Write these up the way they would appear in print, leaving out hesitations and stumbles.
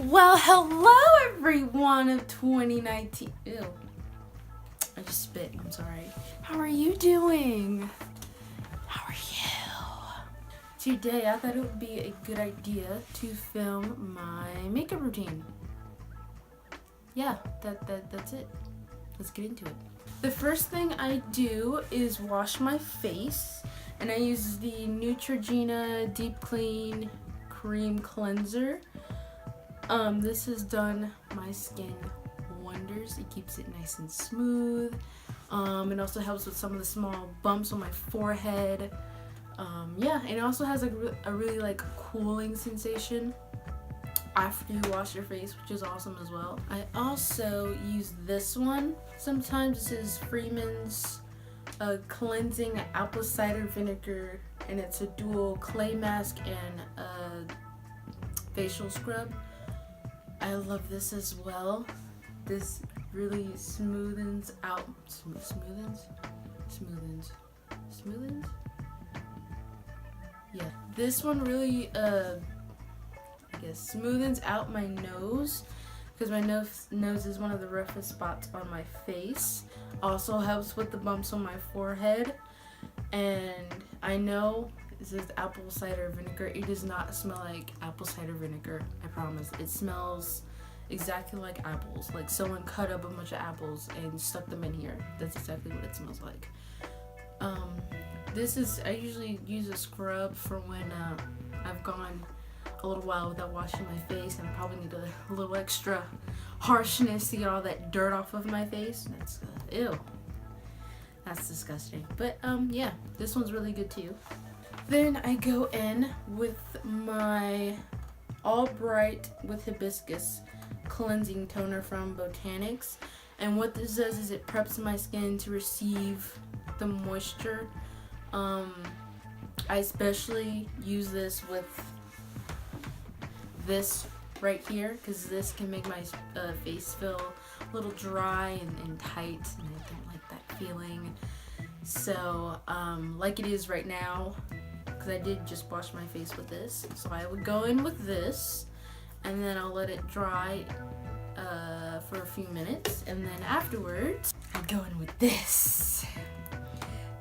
Well, hello everyone of 2019. Ew. I just spit. I'm sorry. How are you doing? How are you? Today, I thought it would be a good idea to film my makeup routine. Yeah, that's it. Let's get into it. The first thing I do is wash my face, and I use the Neutrogena Deep Clean Cream Cleanser. This has done my skin wonders. It keeps it nice and smooth. It also helps with some of the small bumps on my forehead. Yeah, and it also has a really like cooling sensation after you wash your face, which is awesome as well. I also use this one sometimes. This is Freeman's cleansing apple cider vinegar, and it's a dual clay mask and facial scrub. I love this as well. This really smoothens out. Smoothens? Yeah. This one really, smoothens out my nose, because my nose is one of the roughest spots on my face. Also helps with the bumps on my forehead. And I know this is apple cider vinegar. It does not smell like apple cider vinegar, I promise. It smells exactly like apples. Like someone cut up a bunch of apples and stuck them in here. That's exactly what it smells like. I usually use a scrub for when I've gone a little while without washing my face, and I probably need a little extra harshness to get all that dirt off of my face. That's ew. That's disgusting. But yeah, this one's really good too. Then I go in with my All Bright with Hibiscus cleansing toner from Botanics, and what this does is it preps my skin to receive the moisture. I especially use this with this right here, because this can make my face feel a little dry and tight, and I don't like that feeling. So like it is right now, because I did just wash my face with this, so I would go in with this, and then I'll let it dry for a few minutes, and then afterwards I'd go in with this.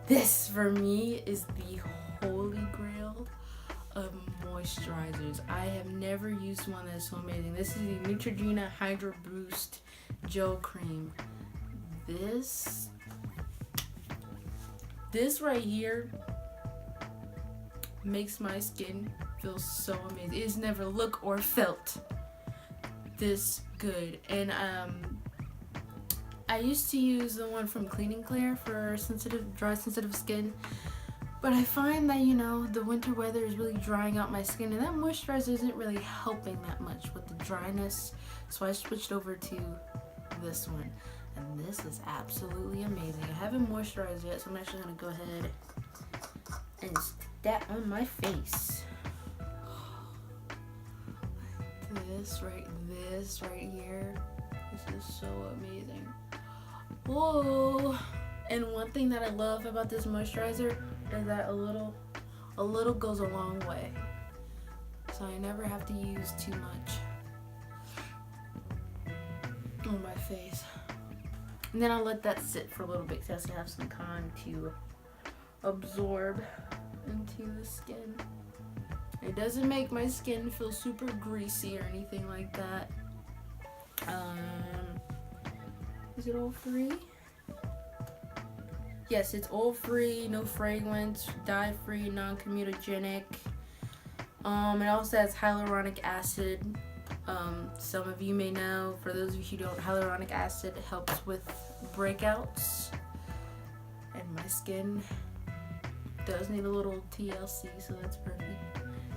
This for me is the holy grail of moisturizers. I have never used one that's so amazing. This is the Neutrogena Hydro Boost Gel Cream. This right here makes my skin feel so amazing. It has never looked or felt this good. And I used to use the one from Clean and Clear for dry sensitive skin, but I find that, you know, the winter weather is really drying out my skin, and that moisturizer isn't really helping that much with the dryness, so I switched over to this one, and this is absolutely amazing. I haven't moisturized yet, so I'm actually going to go ahead and stick that on my face. This right here, this is so amazing. Whoa! And one thing that I love about this moisturizer is that a little goes a long way, so I never have to use too much on my face. And then I'll let that sit for a little bit, so it has to have some time to absorb into the skin. It doesn't make my skin feel super greasy or anything like that. Is it oil free? Yes, it's oil free, no fragrance, dye free, non-comedogenic. It also has hyaluronic acid. Some of you may know, for those of you who don't, hyaluronic acid helps with breakouts, and my skin does need a little TLC, so that's perfect.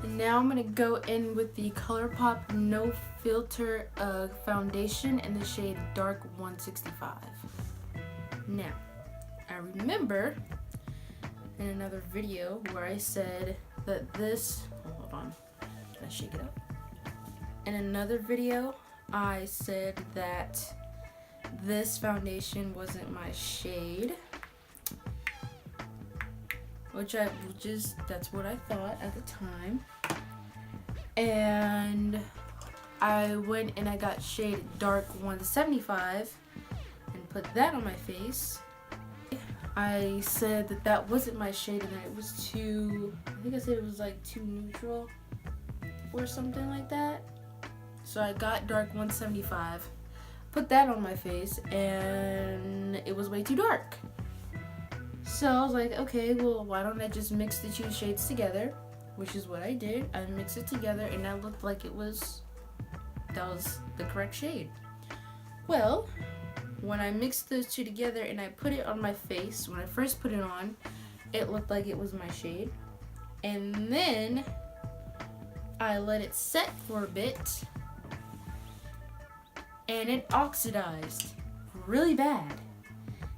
And now I'm gonna go in with the ColourPop No Filter foundation in the shade Dark 165. Now, I remember in another video where I said that this, hold on, can I shake it up? In another video, I said that this foundation wasn't my shade, that's what I thought at the time. And I went and I got shade dark 175 and put that on my face. I said that that wasn't my shade and that it was too, I think I said it was like too neutral or something like that. So I got dark 175, put that on my face, and it was way too dark. So I was like, okay, well, why don't I just mix the two shades together? Which is what I did. I mixed it together and that looked like that was the correct shade. Well, when I mixed those two together and I put it on my face, when I first put it on, it looked like it was my shade. And then I let it set for a bit and it oxidized really bad.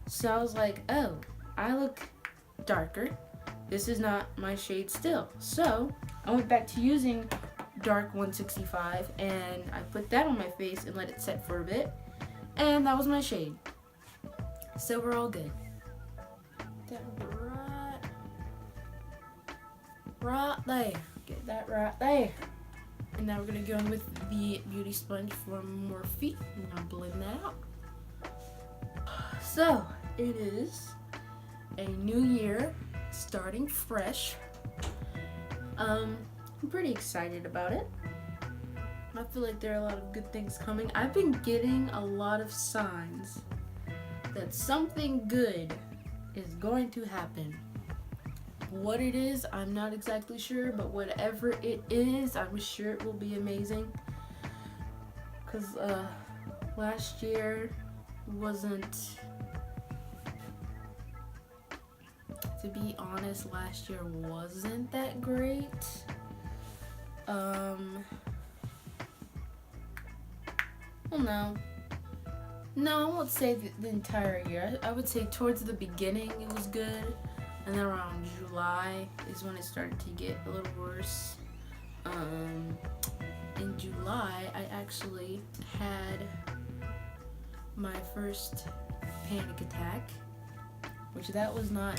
So I was like, oh, I look darker. This is not my shade still. So I went back to using dark 165 and I put that on my face and let it set for a bit. And that was my shade. So we're all good. That right there. Get that right there. And now we're gonna go in with the beauty sponge for Morphe. I'm gonna blend that out. So it is a new year, starting fresh. I'm pretty excited about it. I feel like there are a lot of good things coming. I've been getting a lot of signs that something good is going to happen. What it is, I'm not exactly sure, but whatever it is, I'm sure it will be amazing. Because last year wasn't, to be honest, last year wasn't that great. Well, no, I won't say the entire year. I would say towards the beginning it was good, and then around July is when it started to get a little worse. In July, I actually had my first panic attack, which that was not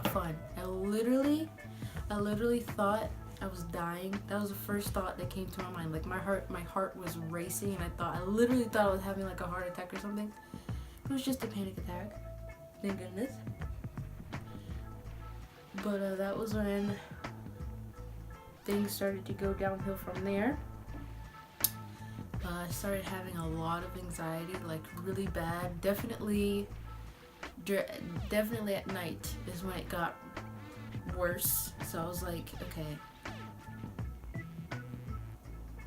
fun. I literally thought I was dying. That was the first thought that came to my mind. Like my heart was racing, and I literally thought I was having like a heart attack or something. It was just a panic attack, thank goodness. But that was when things started to go downhill from there. I started having a lot of anxiety, like really bad. Definitely at night is when it got worse. So I was like, okay,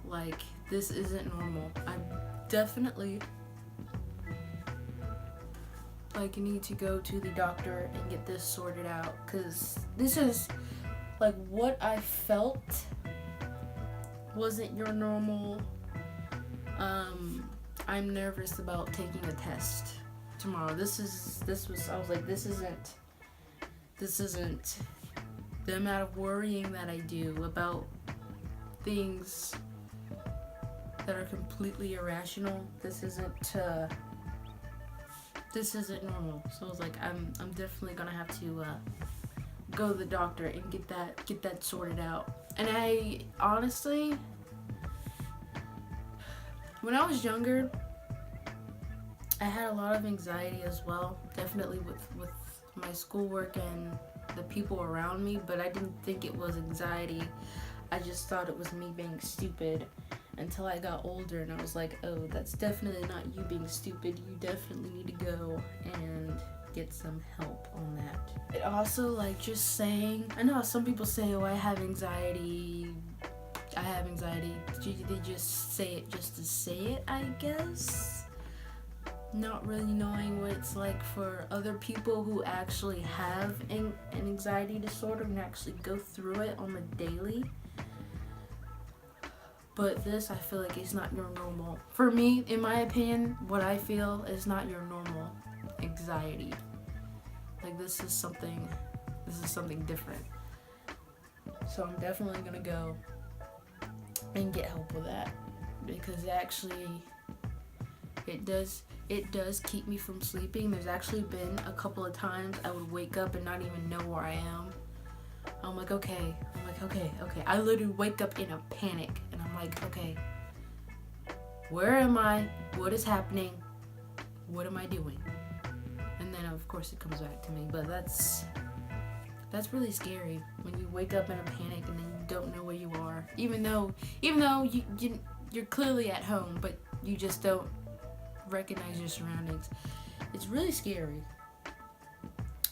like this isn't normal. I definitely like need to go to the doctor and get this sorted out, because this is like what I felt wasn't your normal. I'm nervous about taking a test tomorrow. I was like, this isn't the amount of worrying that I do about things that are completely irrational. This isn't normal. So I was like, I'm definitely gonna have to go to the doctor and get that sorted out. And I honestly, when I was younger, I had a lot of anxiety as well, definitely with my schoolwork and the people around me, but I didn't think it was anxiety. I just thought it was me being stupid until I got older, and I was like, oh, that's definitely not you being stupid. You definitely need to go and get some help on that. It also, like, just saying, I know how some people say, oh, I have anxiety. They just say it just to say it, I guess. Not really knowing what it's like for other people who actually have an anxiety disorder and actually go through it on the daily. But this, I feel like it's not your normal. For me, in my opinion, what I feel is not your normal anxiety. Like this is something different. So I'm definitely gonna go and get help with that, because it does keep me from sleeping. There's actually been a couple of times I would wake up and not even know where I am. I'm like, okay. I literally wake up in a panic, and I'm like, okay, Where am I? What is happening? What am I doing? And then of course it comes back to me. But that's really scary when you wake up in a panic and then you don't know where you are. Even though you're clearly at home, but you just don't recognize your surroundings. It's really scary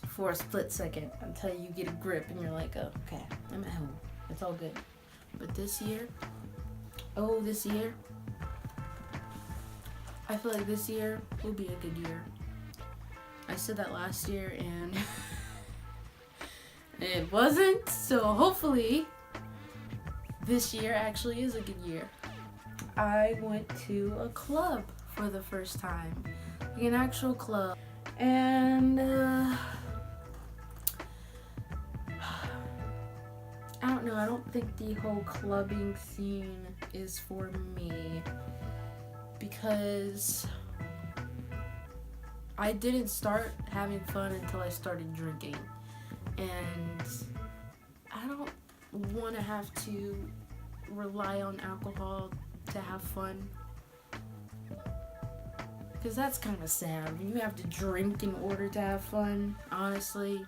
for a split second until you get a grip and you're like, oh, okay, I'm at home. It's all good. But this year, I feel like this year will be a good year. I said that last year and it wasn't, so hopefully this year actually is a good year. I went to a club for the first time, like an actual club, and I don't know, I don't think the whole clubbing scene is for me because I didn't start having fun until I started drinking, and I don't want to have to rely on alcohol to have fun, because that's kind of sad. You have to drink in order to have fun. Honestly,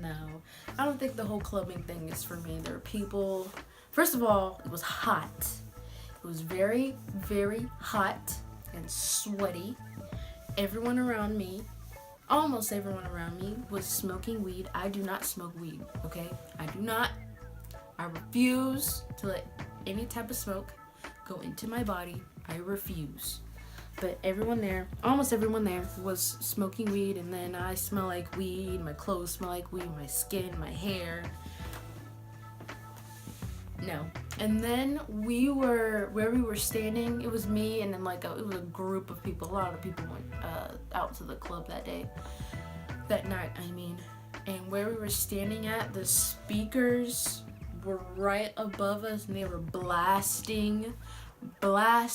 no, I don't think the whole clubbing thing is for me. There are people, first of all, it was hot. It was very, very hot and sweaty. Everyone around me, almost everyone around me, was smoking weed. I do not smoke weed, okay? I do not. I refuse to let any type of smoke go into my body. I refuse. But everyone there, almost everyone there, was smoking weed, and then I smell like weed, my clothes smell like weed, my skin, my hair. No. And then where we were standing, it was me and then it was a group of people. A lot of people went out to the club that night, and where we were standing at, the speakers were right above us and they were blasting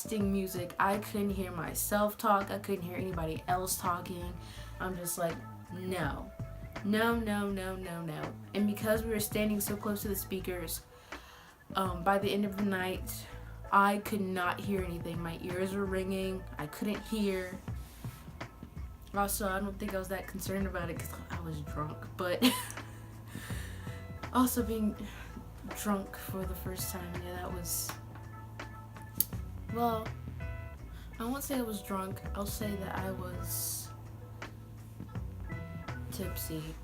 music. I couldn't hear myself talk. I couldn't hear anybody else talking. I'm just like, no. And because we were standing so close to the speakers, by the end of the night, I could not hear anything. My ears were ringing. I couldn't hear. Also, I don't think I was that concerned about it because I was drunk. But also being drunk for the first time, yeah, that was... Well, I won't say I was drunk. I'll say that I was tipsy.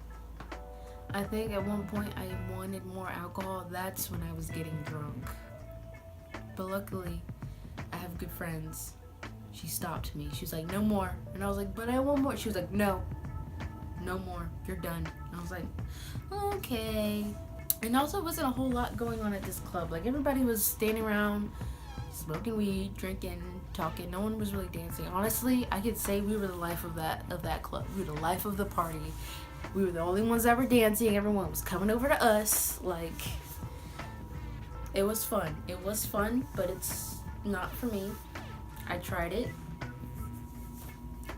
I think at one point I wanted more alcohol. That's when I was getting drunk. But luckily, I have good friends. She stopped me. She was like, no more. And I was like, but I want more. She was like, no more. You're done. And I was like, okay. And also, it wasn't a whole lot going on at this club. Like, everybody was standing around, smoking weed, drinking, talking. No one was really dancing. Honestly, I could say we were the life of that club. We were the life of the party. We were the only ones that were dancing. Everyone was coming over to us. Like, it was fun. It was fun, but it's not for me. I tried it,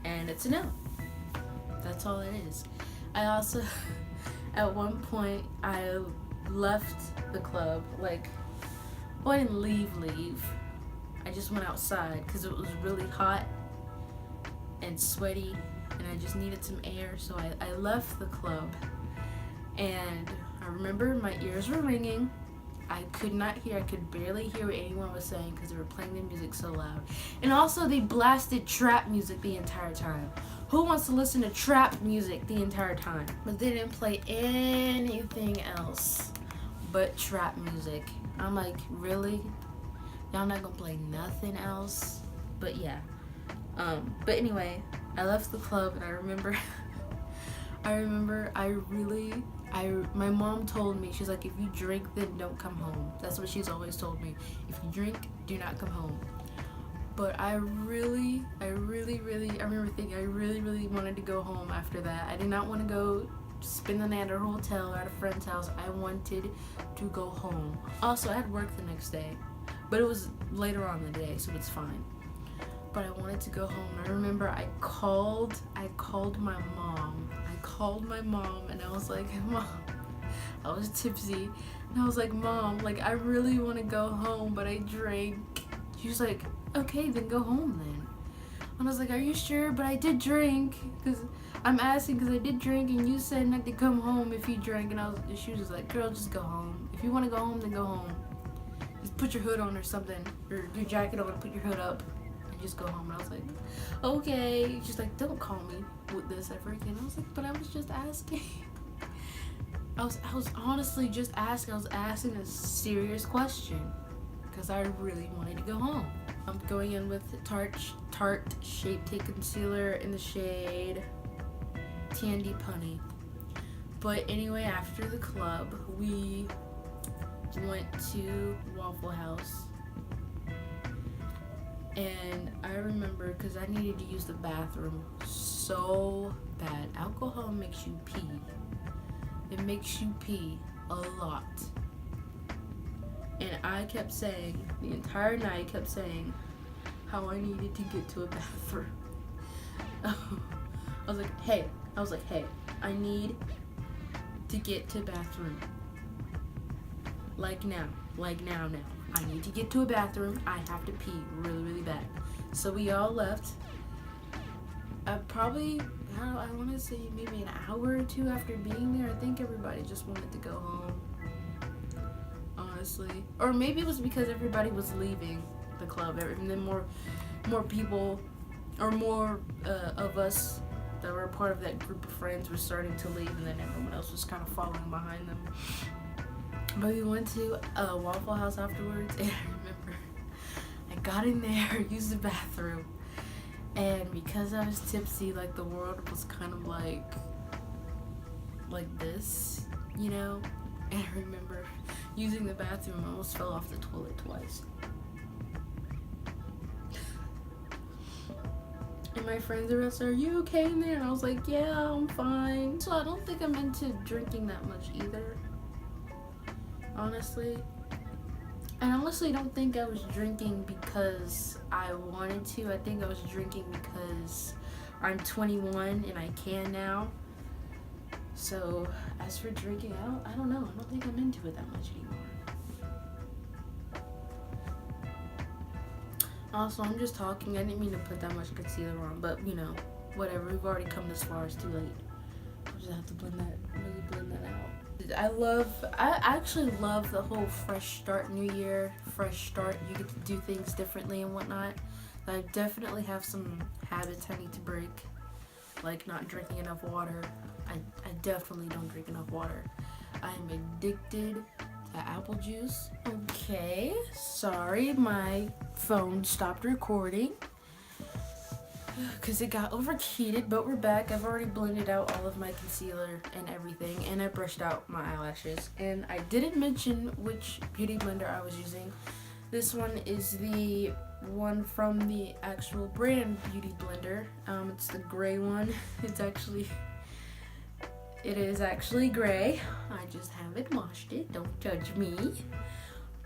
and it's a no. That's all it is. I also, at one point, I left the club. Like, well, I didn't leave. I just went outside because it was really hot and sweaty, and I just needed some air, so I left the club. And I remember my ears were ringing. I could not hear. I could barely hear what anyone was saying because they were playing the music so loud. And also, they blasted trap music the entire time. Who wants to listen to trap music the entire time? But they didn't play anything else but trap music. I'm like, really? Y'all not gonna play nothing else? But yeah. But anyway, I left the club, and I remember my mom told me, she's like, if you drink, then don't come home. That's what she's always told me. If you drink, do not come home. But I really remember thinking I really wanted to go home after that. I did not want to go spend the night at a hotel or at a friend's house. I wanted to go home. Also, I had work the next day, but it was later on in the day, so it's fine. But I wanted to go home. I remember I called my mom. And I was like, Mom, I was tipsy. And I was like, Mom, like, I really want to go home, but I drank She was like, okay, then go home then. And I was like, are you sure? But I did drink. Because I'm asking because I did drink and you said not to come home if you drank. And she was just like, girl, just go home. If you want to go home, then go home. Just put your hood on or something. Or your jacket on and put your hood up. And just go home. And I was like, okay. She's like, don't call me with this ever again. I was like, but I was just asking. I was honestly just asking. I was asking a serious question. Because I really wanted to go home. I'm going in with Tarte Shape Tape Concealer in the shade Tandy Punny. But anyway, after the club, we went to Waffle House. And I remember, because I needed to use the bathroom so bad. Alcohol makes you pee. It makes you pee a lot. And I kept saying, the entire night, kept saying how I needed to get to a bathroom. I was like, hey, I need to get to a bathroom. Like now. I need to get to a bathroom. I have to pee really, really bad. So we all left. I want to say maybe an hour or two after being there. I think everybody just wanted to go home. Honestly, or maybe it was because everybody was leaving the club, and then more people, or more of us that were a part of that group of friends were starting to leave, and then everyone else was kind of following behind them. But we went to a Waffle House afterwards, and I remember I got in there, used the bathroom, and because I was tipsy, like the world was kind of like this, you know. And I remember using the bathroom, I almost fell off the toilet twice. And my friends were like, are you okay in there? And I was like, yeah, I'm fine. So I don't think I'm into drinking that much either, honestly. And I honestly don't think I was drinking because I wanted to. I think I was drinking because I'm 21 and I can now. So, as for drinking, I don't know. I don't think I'm into it that much anymore. Also, I'm just talking. I didn't mean to put that much concealer on, but you know, whatever. We've already come this far. It's too late. I just have to blend that out. I actually love the whole fresh start, new year, fresh start. You get to do things differently and whatnot. I definitely have some habits I need to break, like not drinking enough water. I definitely don't drink enough water. I'm addicted to apple juice. Okay, sorry, my phone stopped recording because it got overheated, but we're back. I've already blended out all of my concealer and everything, and I brushed out my eyelashes. And I didn't mention which beauty blender I was using. This one is the one from the actual brand Beauty Blender. It's the gray one. It is actually gray. I just haven't washed it. Don't judge me.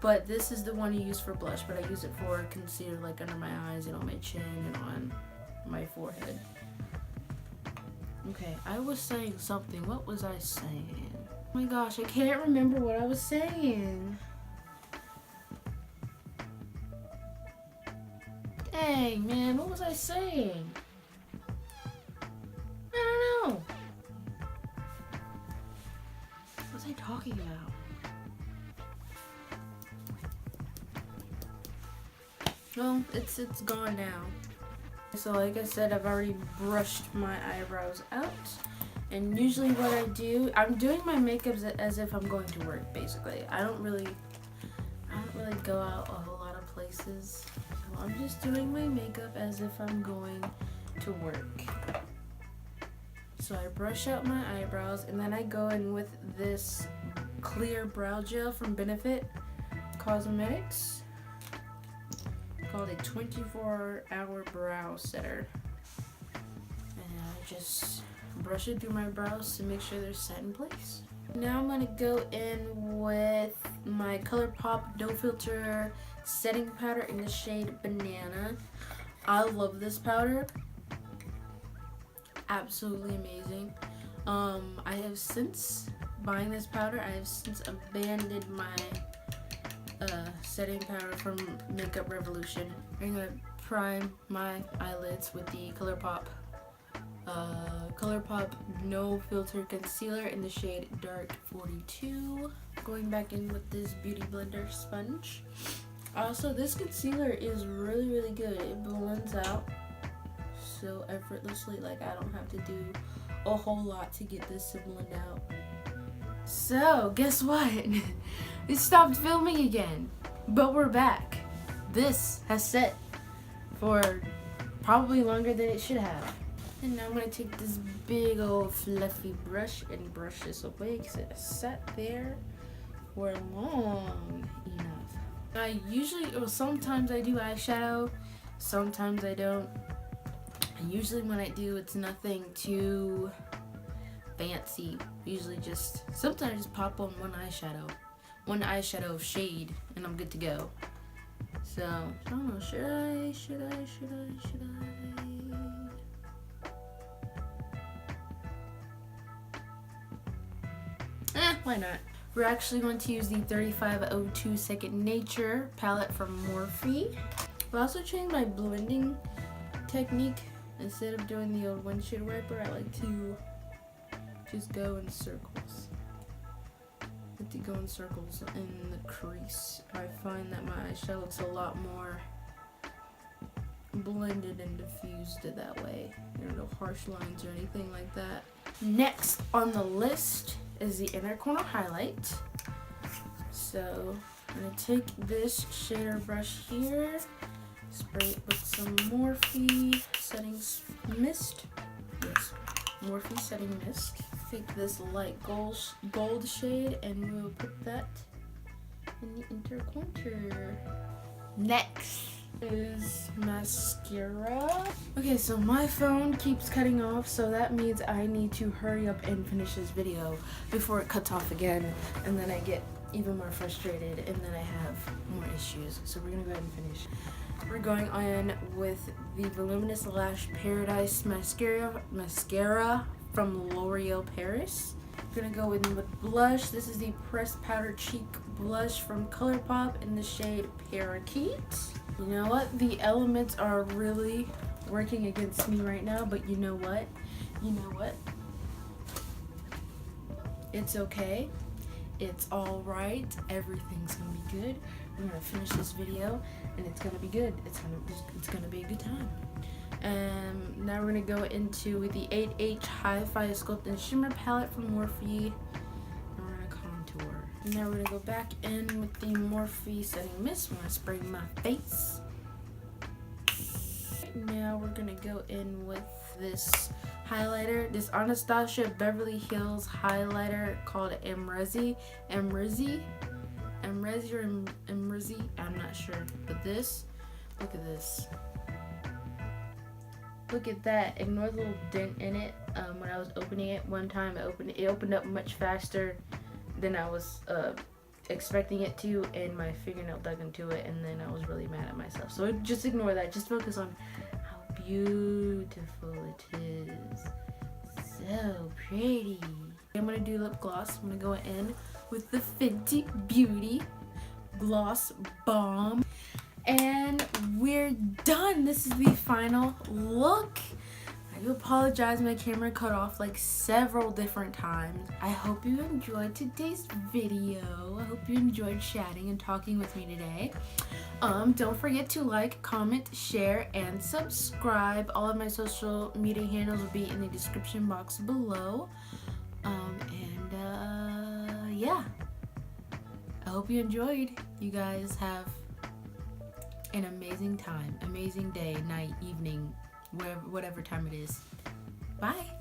But this is the one you use for blush, but I use it for concealer, like under my eyes and on my chin and on my forehead. Okay, I was saying something. What was I saying? Oh my gosh, I can't remember what I was saying. Dang, man, what was I saying? I don't know. What was I talking about? Well, it's gone now. So like I said, I've already brushed my eyebrows out. And usually what I do, I'm doing my makeup as if I'm going to work, basically. I don't really go out a whole lot of places. So I'm just doing my makeup as if I'm going to work. So I brush out my eyebrows, and then I go in with this clear brow gel from Benefit Cosmetics, called a 24-hour brow setter. And I just brush it through my brows to make sure they're set in place. Now I'm gonna go in with my ColourPop No Filter setting powder in the shade Banana. I love this powder. Absolutely amazing. I have since buying this powder, I have since abandoned my setting powder from Makeup Revolution. I'm gonna prime my eyelids with the ColourPop No Filter Concealer in the shade Dark 42. Going back in with this Beauty Blender sponge. Also, this concealer is really, really good. It blends out so effortlessly, like I don't have to do a whole lot to get this to blend out. So, guess what? We stopped filming again, but we're back. This has set for probably longer than it should have. And now I'm going to take this big old fluffy brush and brush this away because it sat there for long enough. I usually, or sometimes I do eyeshadow, sometimes I don't. And usually when I do, it's nothing too fancy. Usually just, sometimes I just pop on one eyeshadow shade, and I'm good to go. So, I don't know, should I? Why not? We're actually going to use the 3502 Second Nature palette from Morphe. I've also changed my blending technique. Instead of doing the old windshield wiper, I like to just go in circles. In the crease. I find that my eyeshadow looks a lot more blended and diffused that way. There are no harsh lines or anything like that. Next on the list is the inner corner highlight. So I'm going to take this shader brush here, spray it with some Morphe Setting Mist. Yes, Morphe Setting Mist. Take this light gold shade and we'll put that in the inner corner. Next is mascara. Okay, so my phone keeps cutting off, so that means I need to hurry up and finish this video before it cuts off again, and then I get even more frustrated, and then I have more issues. So we're gonna go ahead and finish. We're going on with the Voluminous Lash Paradise mascara from L'Oreal Paris. We're gonna go in with blush. This is the Pressed Powder Cheek Blush from ColourPop in the shade Parakeet. You know what? The elements are really working against me right now, but you know what? It's okay. It's alright. Everything's gonna be good. I'm gonna finish this video and it's gonna be good. It's gonna be a good time. Now we're gonna go into the 8H Hi-Fi Sculpt and Shimmer palette from Morphe, and we're gonna contour. And now we're gonna go back in with the Morphe Setting Mist. I'm gonna spray my face. Now we're gonna go in with this highlighter, this Anastasia Beverly Hills highlighter called Emrezi, I'm not sure. But this, look at this. Look at that. Ignore the little dent in it. When I was opening it one time, it opened up much faster than I was expecting it to, and my fingernail dug into it, and then I was really mad at myself. So just ignore that. Just focus on how beautiful it is. So pretty. I'm gonna do lip gloss. I'm gonna go in with the Fenty Beauty Gloss Bomb. And we're done. This is the final look. I do apologize, my camera cut off like several different times. I hope you enjoyed today's video. I hope you enjoyed chatting and talking with me today. Don't forget to like, comment, share, and subscribe. All of my social media handles will be in the description box below. Yeah. I hope you enjoyed. You guys have an amazing time, amazing day, night, evening, whatever time it is. Bye.